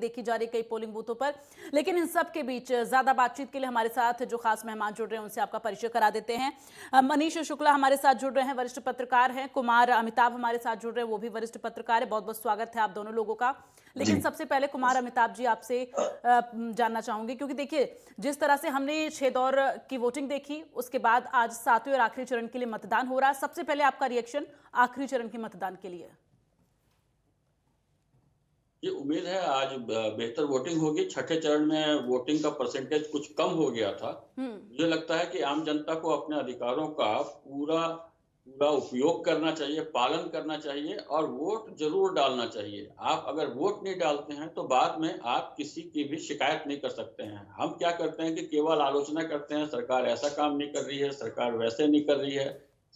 देखी जा रही कई पोलिंग बूथों पर। लेकिन इन सब के बीच ज्यादा बातचीत के लिए हमारे साथ जो खास मेहमान जुड़ रहे हैं उनसे आपका परिचय करा देते हैं। मनीष शुक्ला हमारे साथ जुड़ रहे हैं, वरिष्ठ पत्रकार हैं। कुमार अमिताभ हमारे साथ जुड़ रहे हैं, वो भी वरिष्ठ पत्रकार है। बहुत बहुत स्वागत है आप दोनों लोगों का। लेकिन जी। सबसे पहले कुमार अमिताभ जी आपसे जानना चाहूंगी, क्योंकि देखिए जिस तरह से हमने 6 दौर की वोटिंग देखी, उसके बाद आज 7वें और आखिरी चरण के लिए मतदान हो रहा है। सबसे पहले आपका रिएक्शन आखिरी चरण के मतदान के लिए। ये उम्मीद है आज बेहतर वोटिंग होगी। छठे चरण में वोटिंग का परसेंटेज कुछ कम हो गया था। हम्म। मुझे लगता है कि आम जनता को अपने अधिकारों का पूरा पूरा उपयोग करना चाहिए, पालन करना चाहिए और वोट जरूर डालना चाहिए। आप अगर वोट नहीं डालते हैं तो बाद में आप किसी की भी शिकायत नहीं कर सकते हैं। हम क्या करते हैं कि केवल आलोचना करते हैं, सरकार ऐसा काम नहीं कर रही है, सरकार वैसे नहीं कर रही है,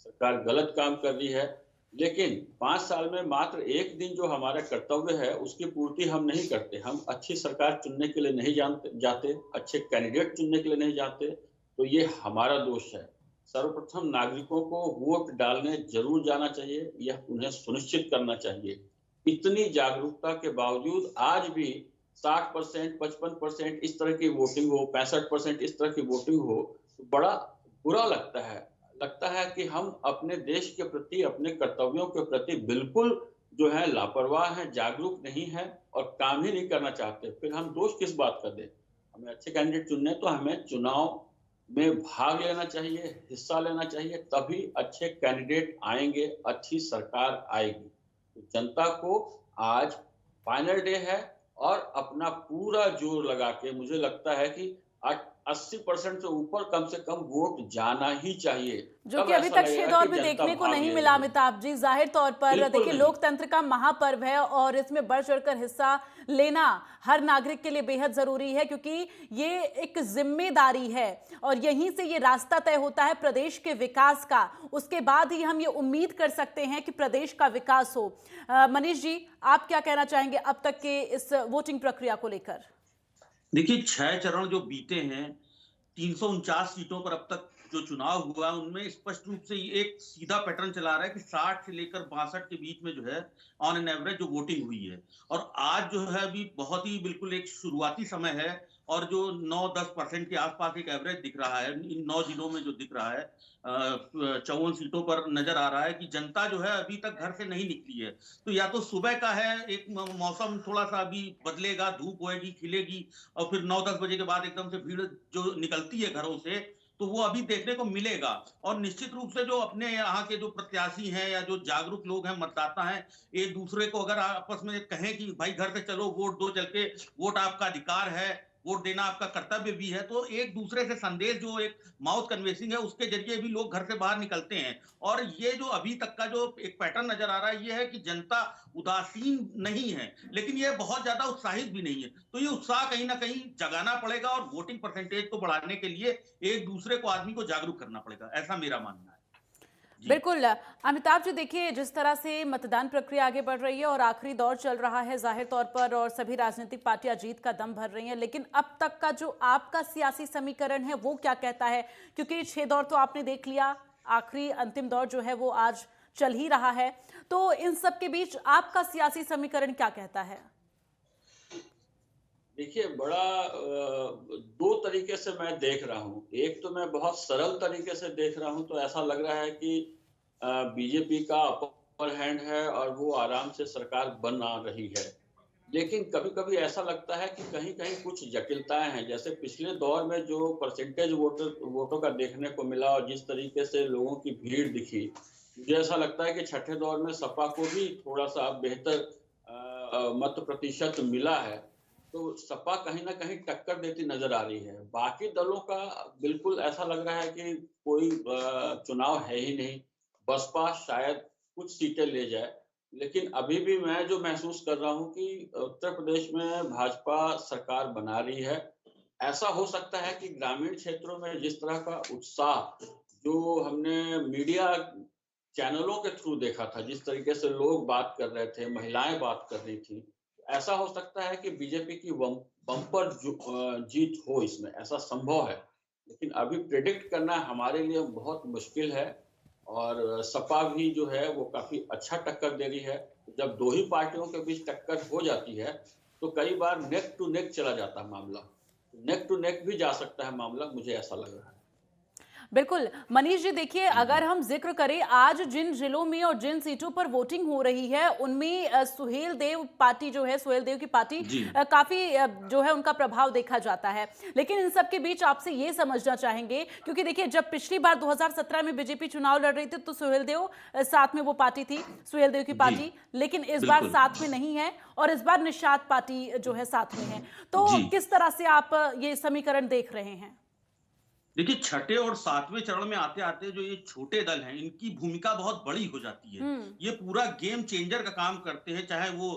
सरकार गलत काम कर रही है। लेकिन 5 साल में मात्र एक दिन जो हमारा कर्तव्य है उसकी पूर्ति हम नहीं करते। हम अच्छी सरकार चुनने के लिए नहीं जाते, अच्छे कैंडिडेट चुनने के लिए नहीं जाते, तो ये हमारा दोष है। सर्वप्रथम नागरिकों को वोट डालने जरूर जाना चाहिए, यह उन्हें सुनिश्चित करना चाहिए। इतनी जागरूकता के बावजूद आज भी 60%, 55% इस तरह की वोटिंग हो, 65% इस तरह की वोटिंग हो, तो बड़ा बुरा लगता है कि हम अपने देश के प्रति, अपने कर्तव्यों के प्रति बिल्कुल जो है लापरवाह हैं, जागरूक नहीं हैं और काम ही नहीं करना चाहते। फिर हम दोष किस बात का दें? हमें अच्छे कैंडिडेट चुनने तो हमें चुनाव में भाग लेना चाहिए, हिस्सा लेना चाहिए, तभी अच्छे कैंडिडेट आएंगे, अच्छी सरकार आएगी। तो जनता को आज फाइनल डे है और अपना पूरा जोर लगा के मुझे लगता है कि 80% से ऊपर कम से कम वोट जाना ही चाहिए। जो तब कि अभी ऐसा तक 6 लगेगा दौर कि में जनता देखने को भाग नहीं ले मिला। रही है। अमिताभ जी, जाहिर तौर पर बिल्कुल देखिए नहीं। लोकतंत्र का महापर्व है और इसमें बढ़ चढ़कर हिस्सा लेना हर नागरिक के लिए बेहद जरूरी है, क्योंकि ये एक जिम्मेदारी है और यहीं से ये रास्ता तय होता है प्रदेश के विकास का। उसके बाद ही हम ये उम्मीद कर सकते हैं कि प्रदेश का विकास हो। मनीष जी, आप क्या कहना चाहेंगे अब तक के इस वोटिंग प्रक्रिया को लेकर? देखिए, 6 चरण जो बीते हैं, 349 सीटों पर अब तक जो चुनाव हुआ उनमें स्पष्ट रूप से ये एक सीधा पैटर्न चला रहा है कि 60 से लेकर 62 के बीच में जो है ऑन एन एवरेज जो वोटिंग हुई है। और आज जो है अभी बहुत ही बिल्कुल एक शुरुआती समय है और जो 9-10% के आसपास एक एवरेज दिख रहा है इन 9 जिलों में जो दिख रहा है। 54 सीटों पर नजर आ रहा है कि जनता जो है अभी तक घर से नहीं निकली है। तो या तो सुबह का है, एक मौसम थोड़ा सा अभी बदलेगा, धूप होएगी, खिलेगी और फिर 9-10 बजे के बाद एकदम से भीड़ जो निकलती है घरों से, तो वो अभी देखने को मिलेगा। और निश्चित रूप से जो अपने यहाँ के जो प्रत्याशी हैं या जो जागरूक लोग हैं, मतदाता हैं, एक दूसरे को अगर आपस में कहें कि भाई घर से चलो वोट दो, चल के वोट आपका अधिकार है, वोट देना आपका कर्तव्य भी है, तो एक दूसरे से संदेश जो एक माउथ कन्वेंसिंग है उसके जरिए भी लोग घर से बाहर निकलते हैं। और ये जो अभी तक का जो एक पैटर्न नजर आ रहा है ये है कि जनता उदासीन नहीं है, लेकिन ये बहुत ज्यादा उत्साहित भी नहीं है। तो ये उत्साह कहीं ना कहीं जगाना पड़ेगा और वोटिंग परसेंटेज को बढ़ाने के लिए एक दूसरे को आदमी को जागरूक करना पड़ेगा, ऐसा मेरा मानना है। जी। बिल्कुल। अमिताभ जी, देखिए जिस तरह से मतदान प्रक्रिया आगे बढ़ रही है और आखिरी दौर चल रहा है जाहिर तौर पर, और सभी राजनीतिक पार्टियां जीत का दम भर रही हैं, लेकिन अब तक का जो आपका सियासी समीकरण है वो क्या कहता है? क्योंकि 6 दौर तो आपने देख लिया, आखिरी अंतिम दौर जो है वो आज चल ही रहा है। तो इन सब के बीच आपका सियासी समीकरण क्या कहता है? देखिए, बड़ा 2 तरीके से मैं देख रहा हूँ। एक तो मैं बहुत सरल तरीके से देख रहा हूँ, तो ऐसा लग रहा है कि बीजेपी का अपर हैंड है और वो आराम से सरकार बना रही है। लेकिन कभी-कभी ऐसा लगता है कि कहीं-कहीं कुछ जटिलताएं हैं। जैसे पिछले दौर में जो परसेंटेज वोटों का देखने को मिला और जिस तरीके से लोगों की भीड़ दिखी, मुझे ऐसा लगता है कि छठे दौर में सपा को भी थोड़ा-सा बेहतर मत प्रतिशत मिला है। तो सपा कहीं न कहीं टक्कर देती नज़र आ रही है। बाकी दलों का बिल्कुल ऐसा लग रहा है कि कोई चुनाव है ही नहीं। बसपा शायद कुछ सीटें ले जाए, लेकिन अभी भी मैं जो महसूस कर रहा हूँ कि उत्तर प्रदेश में भाजपा सरकार बना रही है। ऐसा हो सकता है कि ग्रामीण क्षेत्रों में जिस तरह का उत्साह जो हमने मीडिया चैनलों के थ्रू देखा था, जिस तरीके से लोग बात कर रहे थे, महिलाएं बात कर रही थी, ऐसा हो सकता है कि बीजेपी की बम्पर जीत हो इसमें, ऐसा संभव है। लेकिन अभी प्रेडिक्ट करना हमारे लिए बहुत मुश्किल है और सपा भी जो है वो काफ़ी अच्छा टक्कर दे रही है। जब 2 ही पार्टियों के बीच टक्कर हो जाती है, तो कई बार नेक टू नेक चला जाता है मामला। नेक टू नेक भी जा सकता है मामला, मुझे ऐसा लग रहा है। बिल्कुल मनीष जी, देखिए अगर हम जिक्र करें आज जिन जिलों में और जिन सीटों पर वोटिंग हो रही है उनमें सुहेल देव पार्टी जो है, सुहेल देव की पार्टी काफी जो है उनका प्रभाव देखा जाता है। लेकिन इन सब के बीच आपसे ये समझना चाहेंगे, क्योंकि देखिए जब पिछली बार 2017 में बीजेपी चुनाव लड़ रही थी तो सुहेल देव साथ में वो पार्टी थी, सुहेल देव की पार्टी, लेकिन इस बार साथ में नहीं है और इस बार निषाद पार्टी जो है साथ में है। तो किस तरह से आप ये समीकरण देख रहे हैं? देखिए, छठे और सातवें चरण में आते आते जो ये छोटे दल हैं, इनकी भूमिका बहुत बड़ी हो जाती है। ये पूरा गेम चेंजर का काम करते हैं, चाहे वो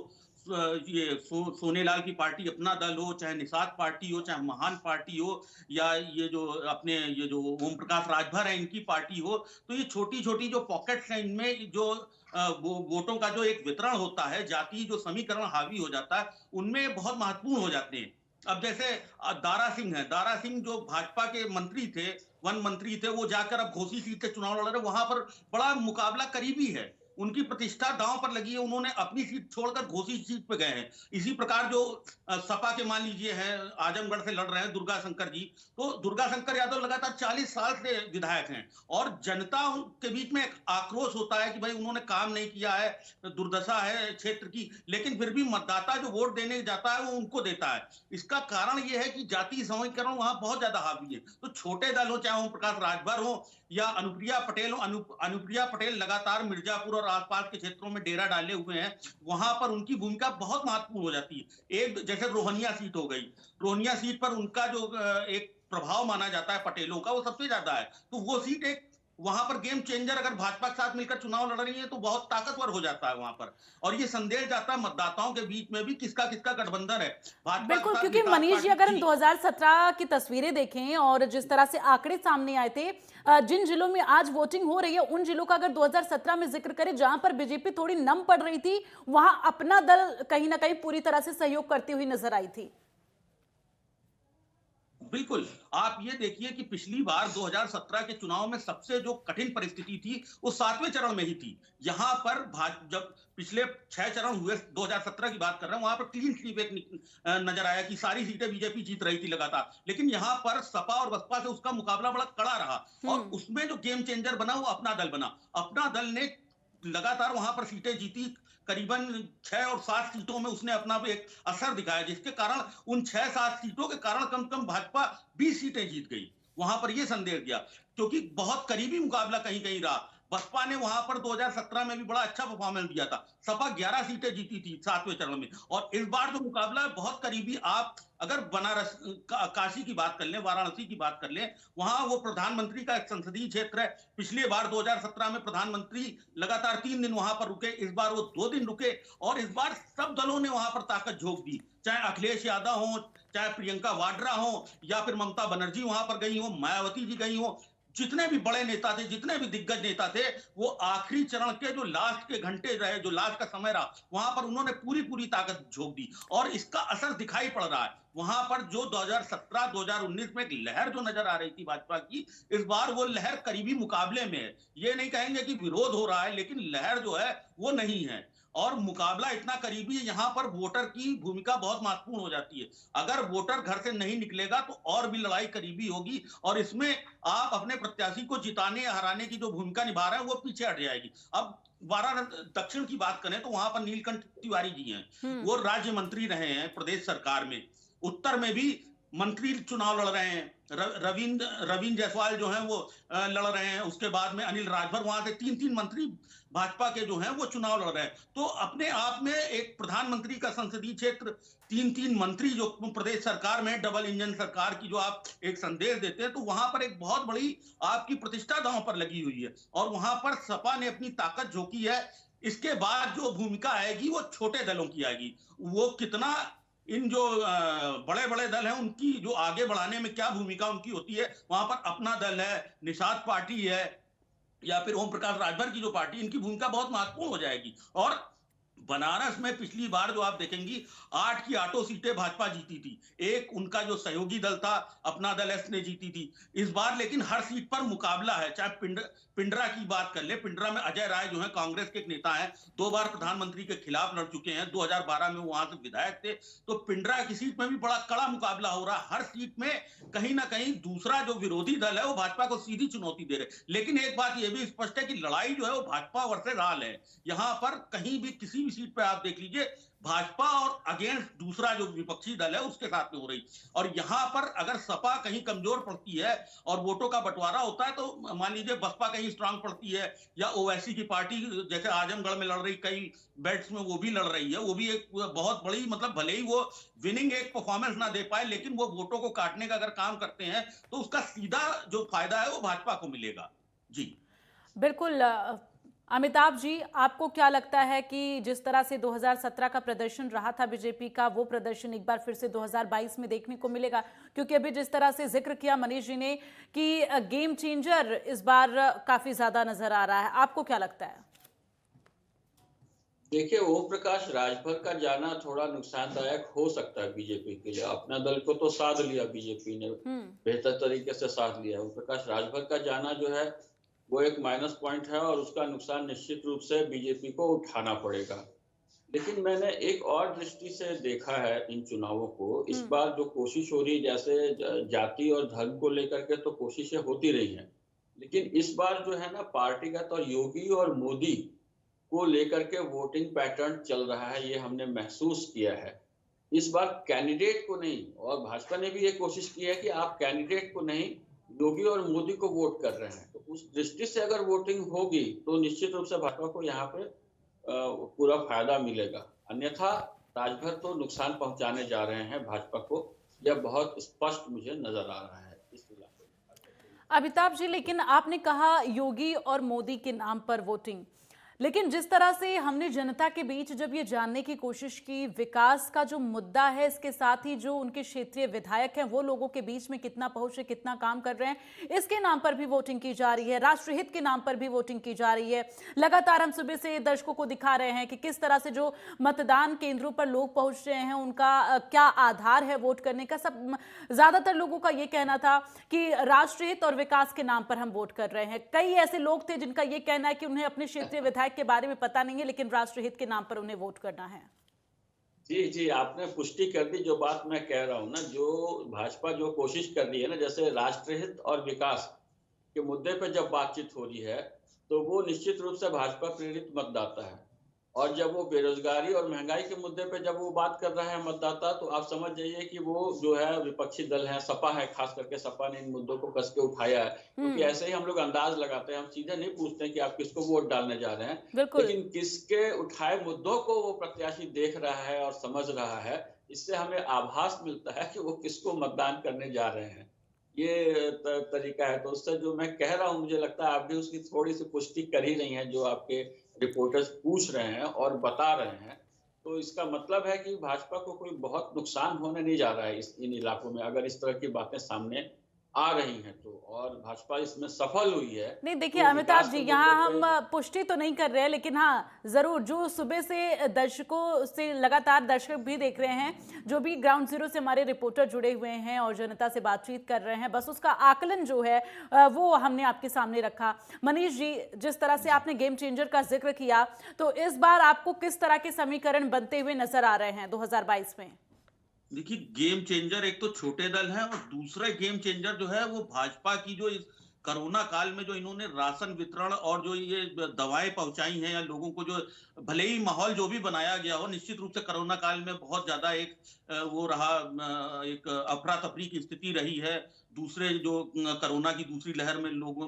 सोनेलाल की पार्टी अपना दल हो, चाहे निषाद पार्टी हो, चाहे महान पार्टी हो, या ये जो ओम प्रकाश राजभर है इनकी पार्टी हो। तो ये छोटी छोटी जो पॉकेट्स हैं, इनमें जो वोटों का जो एक वितरण होता है, जातीय जो समीकरण हावी हो जाता है, उनमें बहुत महत्वपूर्ण हो जाते हैं। अब जैसे दारा सिंह जो भाजपा के मंत्री थे, वन मंत्री थे, वो जाकर अब घोसी सीट से चुनाव लड़ रहे, वहां पर बड़ा मुकाबला करीबी है, उनकी प्रतिष्ठा दांव पर लगी है, उन्होंने अपनी सीट छोड़कर घोसी सीट पे गए हैं। इसी प्रकार जो सपा के मान लीजिए है, आजमगढ़ से लड़ रहे हैं दुर्गा शंकर जी, तो दुर्गा शंकर यादव लगातार 40 साल से विधायक हैं और जनता के बीच में एक आक्रोश होता है कि भाई उन्होंने काम नहीं किया है, दुर्दशा है क्षेत्र की, लेकिन फिर भी मतदाता जो वोट देने जाता है वो उनको देता है। इसका कारण ये है कि जातीय समीकरण वहां बहुत ज्यादा हावी है। तो छोटे दल हो, चाहे ओम प्रकाश राजभर हो या अनुप्रिया पटेल हो, अनुप्रिया पटेल लगातार मिर्जापुर और आसपास के क्षेत्रों में डेरा डाले हुए हैं, वहां पर उनकी भूमिका बहुत महत्वपूर्ण हो जाती है। एक जैसे रोहनिया सीट हो गई, रोहनिया सीट पर उनका जो एक प्रभाव माना जाता है पटेलों का, वो सबसे ज्यादा है। तो वो सीट एक वहां पर गेम चेंजर, अगर भाजपा के साथ मिलकर चुनाव लड़ रही है तो बहुत ताकतवर हो जाता है वहां पर, और ये संदेश जाता है मतदाताओं के बीच में भी किसका किसका गठबंधन है। बिल्कुल, क्योंकि मनीष जी अगर हम 2017 की तस्वीरें देखें और जिस तरह से आंकड़े सामने आए थे, जिन जिलों में आज वोटिंग हो रही है उन जिलों का अगर 2017 में जिक्र करें जहां पर बीजेपी थोड़ी नम पड़ रही थी, वहां अपना दल कहीं ना कहीं पूरी तरह से सहयोग करती हुई नजर आई थी। बिल्कुल, आप ये देखिए कि पिछली बार 2017 के चुनाव में सबसे जो कठिन परिस्थिति थी वो 7वें चरण में ही थी। यहाँ पर जब पिछले 6 चरण हुए, 2017 की बात कर रहे हैं, वहां पर क्लीन स्वीप एक नजर आया कि सारी सीटें बीजेपी जीत रही थी लगातार, लेकिन यहाँ पर सपा और बसपा से उसका मुकाबला बड़ा कड़ा रहा और उसमें जो गेम चेंजर बना वो अपना दल बना। अपना दल ने लगातार वहां पर सीटें जीती, करीबन 6 और 7 सीटों में उसने अपना भी एक असर दिखाया, जिसके कारण उन 6-7 सीटों के कारण कम कम भाजपा 20 सीटें जीत गई। वहां पर यह संदेश दिया, क्योंकि बहुत करीबी मुकाबला कहीं कहीं रहा। बसपा ने वहां पर 2017 में भी बड़ा अच्छा परफॉर्मेंस दिया था, सपा 11 सीटें जीती थी 7वें चरण में, और इस बार जो मुकाबला है बहुत करीबी। आप अगर बनारस काशी की बात कर लें, वाराणसी की बात कर लें, वहां वो प्रधानमंत्री का एक संसदीय क्षेत्र है। पिछली बार 2017 में प्रधानमंत्री लगातार 3 दिन वहां पर रुके, इस बार वो 2 दिन रुके, और इस बार सब दलों ने वहां पर ताकत झोंक दी, चाहे अखिलेश यादव हो, चाहे प्रियंका वाड्रा हो, या फिर ममता बनर्जी वहां पर गई हो, मायावती जी गई हो। जितने भी बड़े नेता थे, जितने भी दिग्गज नेता थे, वो आखिरी चरण के जो लास्ट के घंटे रहे, जो लास्ट का समय रहा, वहां पर उन्होंने पूरी पूरी ताकत झोंक दी और इसका असर दिखाई पड़ रहा है। वहां पर जो 2017-2019 में एक लहर जो नजर आ रही थी भाजपा की, इस बार वो लहर करीबी मुकाबले में है। ये नहीं कहेंगे कि विरोध हो रहा है, लेकिन लहर जो है वो नहीं है, और मुकाबला इतना करीबी है, यहाँ पर वोटर की भूमिका बहुत महत्वपूर्ण हो जाती है। अगर वोटर घर से नहीं निकलेगा तो और भी लड़ाई करीबी होगी, और इसमें आप अपने प्रत्याशी को जिताने या हराने की जो भूमिका निभा रहे हैं वो पीछे हट जाएगी। अब वाराणसी दक्षिण की बात करें तो वहां पर नीलकंठ तिवारी जी हैं, वो राज्य मंत्री रहे हैं प्रदेश सरकार में। उत्तर में भी मंत्री चुनाव लड़ रहे हैं, रविंद्र जायसवाल जो हैं वो लड़ रहे हैं, उसके बाद में अनिल राजभर, वहां से 3-3 मंत्री भाजपा के जो हैं वो चुनाव लड़ रहे हैं। तो अपने आप में एक प्रधानमंत्री का संसदीय क्षेत्र, 3-3 मंत्री जो प्रदेश सरकार में, डबल इंजन सरकार की जो आप एक संदेश देते हैं, तो वहां पर एक बहुत बड़ी आपकी प्रतिष्ठा दांव पर लगी हुई है, और वहां पर सपा ने अपनी ताकत झोंकी है। इसके बाद जो भूमिका आएगी वो छोटे दलों की आएगी, वो कितना इन जो बड़े बड़े दल हैं उनकी जो आगे बढ़ाने में क्या भूमिका उनकी होती है। वहां पर अपना दल है, निषाद पार्टी है, या फिर ओम प्रकाश राजभर की जो पार्टी, इनकी भूमिका बहुत महत्वपूर्ण हो जाएगी। और बनारस में पिछली बार जो आप देखेंगी 8 की 8 सीटें भाजपा जीती थी, एक उनका जो सहयोगी दल था अपना दल एस ने जीती थी। इस बार लेकिन हर सीट पर मुकाबला है, चाहे पिंडरा की बात कर ले, पिंडरा में अजय राय जो है कांग्रेस के एक नेता हैं, 2 बार प्रधानमंत्री के खिलाफ लड़ चुके हैं, 2012 में वहां से विधायक थे। तो पिंडरा की सीट में भी बड़ा कड़ा मुकाबला हो रहा है। हर सीट में कहीं ना कहीं दूसरा जो विरोधी दल है वो भाजपा को सीधी चुनौती दे रहे। लेकिन एक बात यह भी स्पष्ट है कि लड़ाई जो है वो भाजपा वर्सेस आल है। यहाँ पर कहीं भी किसी भी सीट पे आप देख लीजिए भाजपा और अगेंस्ट दूसरा जो विपक्षी दल है उसके साथ में हो रही। और यहां पर अगर सपा कहीं कमजोर पड़ती है और वोटों का बंटवारा होता है तो मान लीजिए बसपा कहीं स्ट्रांग पड़ती है, या ओवैसी की पार्टी जैसे आजमगढ़ में लड़ रही, कई बेल्ट्स में वो भी लड़ रही है, वो भी एक बहुत बड़ी, मतलब भले ही वो विनिंग एक परफॉर्मेंस ना दे पाए लेकिन वो वोटों को काटने का अगर काम करते हैं तो उसका सीधा जो फायदा है वो भाजपा को मिलेगा। जी बिल्कुल। अमिताभ जी, आपको क्या लगता है कि जिस तरह से 2017 का प्रदर्शन रहा था बीजेपी का, वो प्रदर्शन एक बार फिर से 2022 में देखने को मिलेगा? क्योंकि अभी जिस तरह से जिक्र किया मनीष जी ने कि गेम चेंजर इस बार काफी ज्यादा नजर आ रहा है, आपको क्या लगता है? देखिए, ओम प्रकाश राजभर का जाना थोड़ा नुकसानदायक हो सकता है बीजेपी के लिए। अपना दल को तो साध लिया बीजेपी ने, बेहतर तरीके से साध लिया। ओम प्रकाश राजभर का जाना जो है वो एक माइनस पॉइंट है और उसका नुकसान निश्चित रूप से बीजेपी को उठाना पड़ेगा। लेकिन मैंने एक और दृष्टि से देखा है इन चुनावों को। इस बार जो कोशिश हो रही, जैसे जाति और धर्म को लेकर के तो कोशिशें होती रही हैं, लेकिन इस बार जो है ना पार्टीगत और योगी और मोदी को लेकर के वोटिंग पैटर्न चल रहा है, ये हमने महसूस किया है। इस बार कैंडिडेट को नहीं, और भाजपा ने भी ये कोशिश की है कि आप कैंडिडेट को नहीं, योगी और मोदी को वोट कर रहे हैं। तो उस दृष्टि से अगर वोटिंग होगी तो निश्चित रूप से भाजपा को यहाँ पे पूरा फायदा मिलेगा। अन्यथा राजभर तो नुकसान पहुंचाने जा रहे हैं भाजपा को, यह बहुत स्पष्ट मुझे नजर आ रहा है इस इलाके में। अमिताभ जी, लेकिन आपने कहा योगी और मोदी के नाम पर वोटिंग, लेकिन जिस तरह से हमने जनता के बीच जब ये जानने की कोशिश की विकास का जो मुद्दा है, इसके साथ ही जो उनके क्षेत्रीय विधायक हैं वो लोगों के बीच में कितना पहुंच है, कितना काम कर रहे हैं, इसके नाम पर भी वोटिंग की जा रही है, राष्ट्रहित के नाम पर भी वोटिंग की जा रही है। लगातार हम सुबह से दर्शकों को दिखा रहे हैं कि किस तरह से जो मतदान केंद्रों पर लोग पहुंच रहे हैं, उनका क्या आधार है वोट करने का। सब ज्यादातर लोगों का ये कहना था कि राष्ट्रहित और विकास के नाम पर हम वोट कर रहे हैं। कई ऐसे लोग थे जिनका ये कहना है कि उन्हें अपने क्षेत्रीय विधायक के बारे में पता नहीं है, लेकिन राष्ट्रहित के नाम पर उन्हें वोट करना है। जी जी, आपने पुष्टि कर दी जो बात मैं कह रहा हूं ना। जो भाजपा जो कोशिश कर रही है ना, जैसे राष्ट्रहित और विकास के मुद्दे पर जब बातचीत हो रही है तो वो निश्चित रूप से भाजपा प्रेरित मतदाता है। और जब वो बेरोजगारी और महंगाई के मुद्दे पे जब वो बात कर रहा है मतदाता, तो आप समझ जाइए कि वो जो है विपक्षी दल है, सपा है, खास करके सपा ने इन मुद्दों को कस के उठाया है। क्योंकि ऐसे ही हम लोग अंदाज लगाते हैं, हम सीधे नहीं पूछते कि आप किसको वोट डालने जा रहे हैं, लेकिन किसके उठाए मुद्दों को वो प्रत्याशी देख रहा है और समझ रहा है। इससे हमें आभास मिलता है कि वो किसको मतदान करने जा रहे हैं। ये तरीका है। तो उससे जो मैं कह रहा हूँ, मुझे लगता है आप भी उसकी थोड़ी सी पुष्टि कर ही रही हैं, जो आपके रिपोर्टर्स पूछ रहे हैं और बता रहे हैं। तो इसका मतलब है कि भाजपा को कोई बहुत नुकसान होने नहीं जा रहा है इन इलाकों में, अगर इस तरह की बातें सामने आ रही हैं तो। और भाजपा इसमें सफल हुई है। नहीं देखिए अमिताभ जी, यहाँ हम पुष्टि तो नहीं कर रहे हैं, लेकिन हाँ जरूर जो सुबह से दर्शकों से लगातार दर्शक भी देख रहे हैं, जो भी ग्राउंड जीरो से हमारे रिपोर्टर जुड़े हुए हैं और जनता से बातचीत कर रहे हैं, बस उसका आकलन जो है वो हमने आपके सामने रखा। मनीष जी, जिस तरह से आपने गेम चेंजर का जिक्र किया, तो इस बार आपको किस तरह के समीकरण बनते हुए नजर आ रहे हैं 2022 में? देखिए, गेम चेंजर एक तो छोटे दल है और दूसरा गेम चेंजर जो है वो भाजपा की जो इस कोरोना काल में जो इन्होंने राशन वितरण और जो ये दवाएं पहुंचाई हैं, या लोगों को जो भले ही माहौल जो भी बनाया गया हो, निश्चित रूप से कोरोना काल में बहुत ज्यादा एक वो रहा, एक अफरा तफरी की स्थिति रही है। दूसरे जो कोरोना की दूसरी लहर में लोग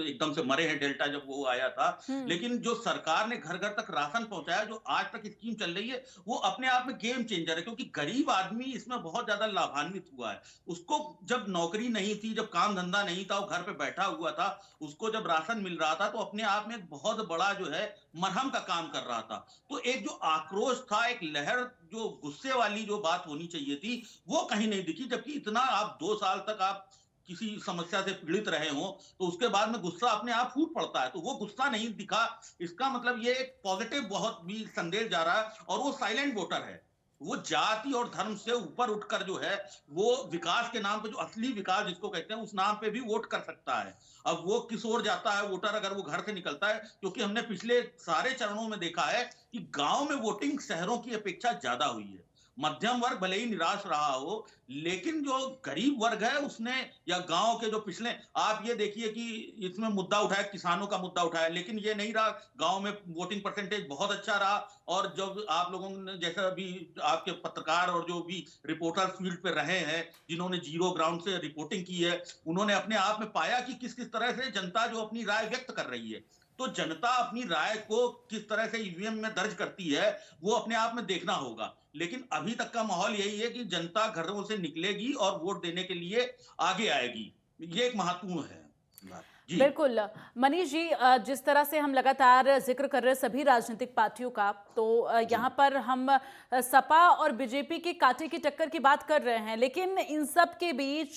एकदम से मरे हैं, डेल्टा जब वो आया था। लेकिन जो सरकार ने घर घर तक राशन पहुंचाया, जो आज तक स्कीम चल रही है, वो अपने आप में गेम चेंजर है, क्योंकि गरीब आदमी इसमें बहुत ज्यादा लाभान्वित हुआ है। उसको जब नौकरी नहीं थी, जब काम धंधा नहीं था, वो घर पे बैठा हुआ था, उसको जब राशन मिल रहा था तो अपने आप में एक बहुत बड़ा जो है मरहम का काम कर रहा था। तो एक जो आक्रोश था, एक लहर, जो गुस्से वाली जो बात होनी चाहिए थी, वो कहीं नहीं दिखी। जबकि इतना आप 2 साल तक आप किसी समस्या से पीड़ित रहे हों, तो उसके बाद में गुस्सा अपने आप फूट पड़ता है। तो वो गुस्सा नहीं दिखा, इसका मतलब ये एक पॉजिटिव बहुत भी संदेश जा रहा है, और वो साइलेंट वोटर है। वो जाति और धर्म से ऊपर उठकर जो है, वो विकास के नाम पे, जो असली विकास जिसको कहते हैं, उस नाम पे भी वोट कर सकता है। अब वो किस ओर जाता है वोटर, अगर वो घर से निकलता है, क्योंकि हमने पिछले सारे चरणों में देखा है कि गांव में वोटिंग शहरों की अपेक्षा ज्यादा हुई है। मध्यम वर्ग भले ही निराश रहा हो, लेकिन जो गरीब वर्ग है उसने, या गांव के जो पिछले, आप ये देखिए कि इसमें मुद्दा उठाया, किसानों का मुद्दा उठाया, लेकिन ये नहीं रहा, गांव में वोटिंग परसेंटेज बहुत अच्छा रहा। और जब आप लोगों ने, जैसा भी आपके पत्रकार और जो भी रिपोर्टर फील्ड पे रहे हैं, जिन्होंने जीरो ग्राउंड से रिपोर्टिंग की है, उन्होंने अपने आप में पाया कि किस किस तरह से जनता जो अपनी राय व्यक्त कर रही है। तो जनता अपनी राय को किस तरह से ईवीएम में दर्ज करती है, वो अपने आप में देखना होगा। लेकिन अभी तक का माहौल यही है कि जनता घरों से निकलेगी और वोट देने के लिए आगे आएगी। ये एक महत्वपूर्ण है। जी बिल्कुल। मनीष जी, जिस तरह से हम लगातार जिक्र कर रहे हैं सभी राजनीतिक पार्टियों का, तो यहाँ पर हम सपा और बीजेपी की कांटे की टक्कर की बात कर रहे हैं, लेकिन इन सब के बीच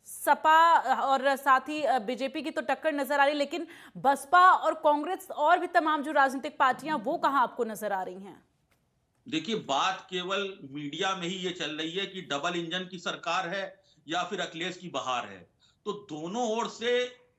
सपा और साथ ही बीजेपी की तो टक्कर नजर आ रही, लेकिन बसपा और कांग्रेस और भी तमाम जो राजनीतिक पार्टियां, वो कहां आपको नजर आ रही हैं? देखिए, बात केवल मीडिया में ही ये चल रही है कि डबल इंजन की सरकार है या फिर अखिलेश की बहार है। तो दोनों ओर से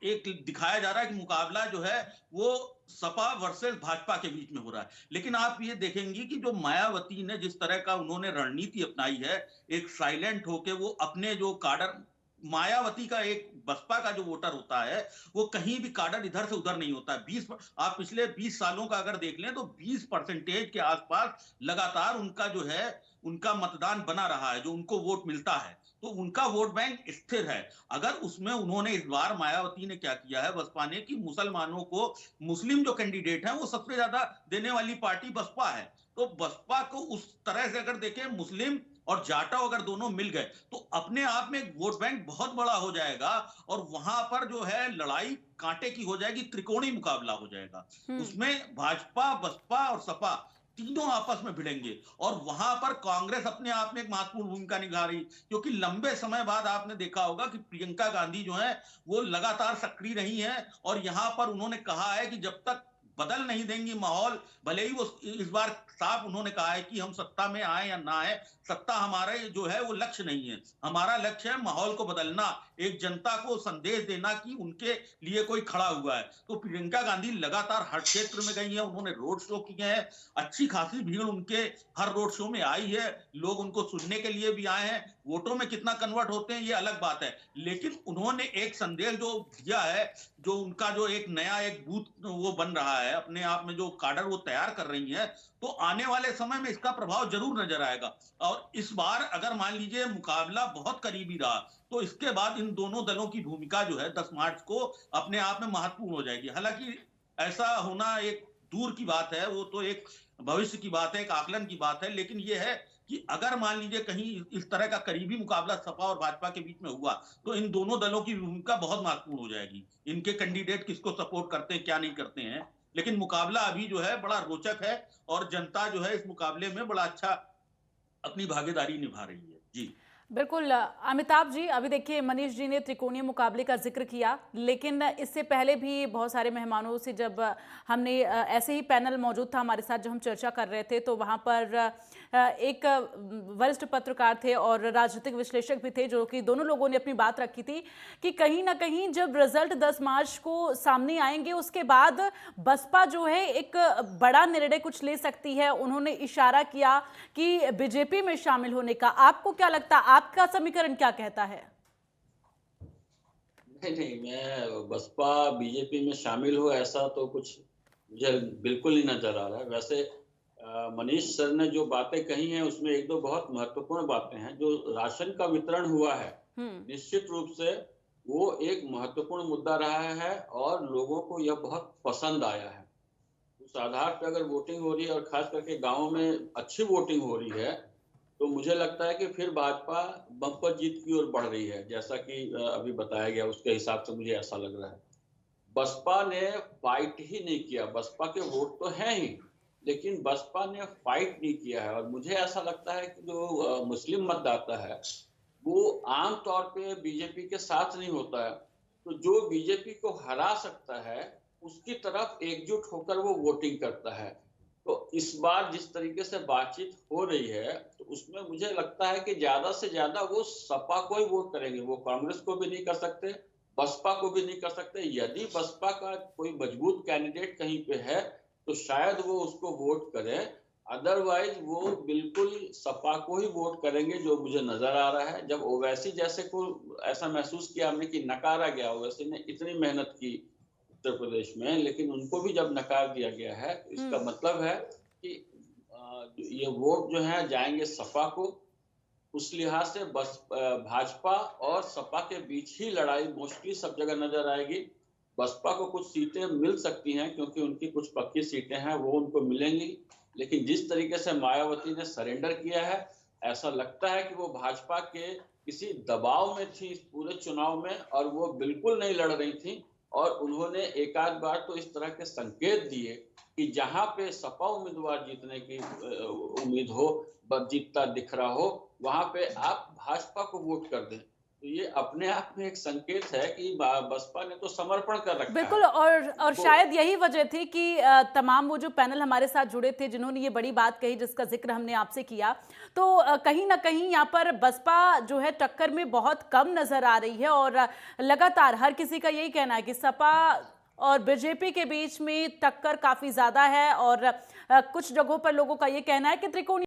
एक दिखाया जा रहा है कि मुकाबला जो है वो सपा वर्सेस भाजपा के बीच में हो रहा है। लेकिन आप ये देखेंगे कि जो मायावती ने जिस तरह का उन्होंने रणनीति अपनाई है, एक साइलेंट होके वो अपने जो काडर, मायावती का एक बसपा का जो वोटर होता है, वो कहीं भी काडर इधर से उधर नहीं होता है। 20, आप पिछले 20 सालों का अगर देख लें तो 20% के आसपास लगातार उनका जो है, उनका मतदान बना रहा है, जो उनको वोट मिलता है। तो उनका वोट बैंक स्थिर है। अगर उसमें उन्होंने इस बार, मायावती ने क्या किया है बसपा ने, कि मुसलमानों को, मुस्लिम जो कैंडिडेट है वो सबसे ज्यादा देने वाली पार्टी बसपा है। तो बसपा को उस तरह से अगर देखें, मुस्लिम और जाटव अगर दोनों मिल गए तो अपने आप में वोट बैंक बहुत बड़ा हो जाएगा, और वहां पर जो है लड़ाई कांटे की हो जाएगी, त्रिकोणीय मुकाबला हो जाएगा। उसमें भाजपा, बसपा और सपा तीनों आपस में भिड़ेंगे, और वहां पर कांग्रेस अपने आप में एक महत्वपूर्ण भूमिका निभा रही, क्योंकि लंबे समय बाद आपने देखा होगा कि प्रियंका गांधी जो है वो लगातार सक्रिय रही है, और यहां पर उन्होंने कहा है कि जब तक बदल नहीं देंगी माहौल, भले ही वो इस बार साफ उन्होंने कहा है कि हम सत्ता में आए या ना आए, सत्ता हमारा जो है वो लक्ष्य नहीं है। हमारा लक्ष्य है माहौल को बदलना, एक जनता को संदेश देना कि उनके लिए कोई खड़ा हुआ है। तो प्रियंका गांधी लगातार हर क्षेत्र में गई है, उन्होंने रोड शो किए हैं, अच्छी खासी भीड़ उनके हर रोड शो में आई है, लोग उनको सुनने के लिए भी आए हैं। वोटों में कितना कन्वर्ट होते हैं ये अलग बात है, लेकिन उन्होंने एक संदेश जो दिया है, जो उनका जो एक नया एक बूथ वो बन रहा है, अपने आप में जो काडर वो तैयार कर रही है, तो आने वाले समय में इसका प्रभाव जरूर नजर आएगा। और इस बार अगर मान लीजिए मुकाबला बहुत करीबी रहा, तो इसके बाद इन दोनों दलों की भूमिका जो है 10 मार्च को अपने आप में महत्वपूर्ण हो जाएगी। हालांकि ऐसा होना एक दूर की बात है, वो तो एक भविष्य की बात है, एक आकलन की बात है, लेकिन ये है कि अगर मान लीजिए कहीं इस तरह का करीबी मुकाबला सपा और भाजपा के बीच में हुआ, तो इन दोनों दलों की भूमिका बहुत महत्वपूर्ण हो जाएगी। इनके कैंडिडेट किसको सपोर्ट करते हैं, क्या नहीं करते हैं, लेकिन मुकाबला अभी जो है बड़ा रोचक है, और जनता जो है इस मुकाबले में बड़ा अच्छा अपनी भागीदारी निभा रही है। जी बिल्कुल। अमिताभ जी, अभी देखिए मनीष जी ने त्रिकोणीय मुकाबले का जिक्र किया, लेकिन इससे पहले भी बहुत सारे मेहमानों से जब हमने ऐसे ही पैनल मौजूद था हमारे साथ, जब हम चर्चा कर रहे थे, तो वहाँ पर एक वरिष्ठ पत्रकार थे और राजनीतिक विश्लेषक भी थे, जो कि दोनों लोगों ने अपनी बात रखी थी कि कहीं ना कहीं जब रिजल्ट 10 मार्च को सामने आएंगे, उसके बाद बसपा जो है एक बड़ा निर्णय कुछ ले सकती है। उन्होंने इशारा किया कि बीजेपी में शामिल होने का। आपको क्या लगता है, आपका समीकरण क्या कहता है? नहीं, मैं बसपा बीजेपी में शामिल हो ऐसा तो कुछ मुझे बिल्कुल नहीं नजर आ रहा है। वैसे मनीष सर ने जो बातें कही हैं उसमें एक दो बहुत महत्वपूर्ण बातें हैं। जो राशन का वितरण हुआ है, निश्चित रूप से वो एक महत्वपूर्ण मुद्दा रहा है और लोगों को यह बहुत पसंद आया है। उस आधार पर अगर वोटिंग हो रही है और खास करके गाँव में अच्छी वोटिंग हो रही है, तो मुझे लगता है कि फिर भाजपा बम्पर जीत की ओर बढ़ रही है, जैसा कि अभी बताया गया उसके हिसाब से मुझे ऐसा लग रहा है। बसपा ने फाइट ही नहीं किया। बसपा के वोट तो हैं ही, लेकिन बसपा ने फाइट नहीं किया है। और मुझे ऐसा लगता है कि जो मुस्लिम मतदाता है वो आम तौर पे बीजेपी के साथ नहीं होता है। तो जो बीजेपी को हरा सकता है, उसकी तरफ एकजुट होकर वो वोटिंग करता है। तो इस बार जिस तरीके से बातचीत हो रही है, तो उसमें मुझे लगता है कि ज्यादा से ज्यादा वो सपा को ही वोट करेंगे। वो कांग्रेस को भी नहीं कर सकते, बसपा को भी नहीं कर सकते। यदि बसपा का कोई मजबूत कैंडिडेट कहीं पे है, तो शायद वो उसको वोट करें। अदरवाइज वो बिल्कुल सपा को ही वोट करेंगे, जो मुझे नजर आ रहा है। जब ओवैसी जैसे को ऐसा महसूस किया हमने कि नकारा गया, ओवैसी ने इतनी मेहनत की उत्तर प्रदेश में, लेकिन उनको भी जब नकार दिया गया है, तो इसका मतलब है कि ये वोट जो है जाएंगे सपा को। उस लिहाज से बस भाजपा और सपा के बीच ही लड़ाई मोस्टली सब जगह नजर आएगी। बसपा को कुछ सीटें मिल सकती हैं, क्योंकि उनकी कुछ पक्की सीटें हैं, वो उनको मिलेंगी। लेकिन जिस तरीके से मायावती ने सरेंडर किया है, ऐसा लगता है कि वो भाजपा के किसी दबाव में थी इस पूरे चुनाव में, और वो बिल्कुल नहीं लड़ रही थी। और उन्होंने एक आध बार तो इस तरह के संकेत दिए कि जहां पे सपा उम्मीदवार जीतने की उम्मीद हो, जीतता दिख रहा हो, वहां पे आप भाजपा को वोट कर दें। तो ये अपने आप में एक संकेत है कि बसपा ने तो समर्पण कर रखा है। बिल्कुल। और शायद यही वजह थी कि तमाम वो जो पैनल हमारे साथ जुड़े थे, जिन्होंने ये बड़ी बात कही, जिसका जिक्र हमने आपसे किया, तो कहीं ना कहीं यहाँ पर बसपा जो है टक्कर में बहुत कम नजर आ रही है। और लगातार हर किसी का यही कहना है कि सपा और बीजेपी के बीच में टक्कर काफी ज्यादा है। और कुछ जगहों पर लोगों का ये कहना है कि त्रिकोणीय